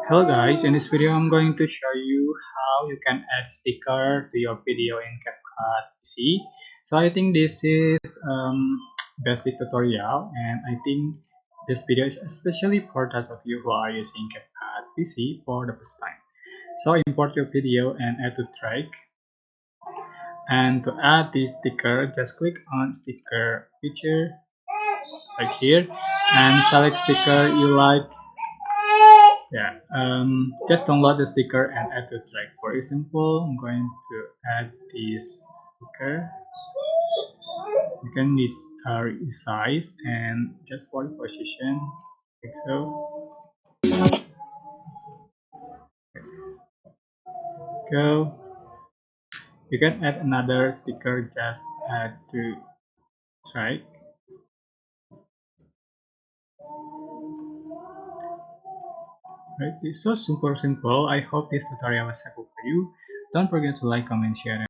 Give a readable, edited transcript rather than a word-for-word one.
Hello guys, in this video I'm going to show you how you can add sticker to your video in CapCut PC. So I think this is basic tutorial, and I think this video is especially for those of you who are using CapCut PC for the first time. So import your video and add to track, and to add the sticker just click on sticker picture right here and select sticker you like. Yeah, just download the sticker and add to track. For example, I'm going to add this sticker. You can resize and just for the position, like so. Go. You can add another sticker. Just add to track. Right, it's so super simple. I hope this tutorial was helpful for you. Don't forget to like, comment, share.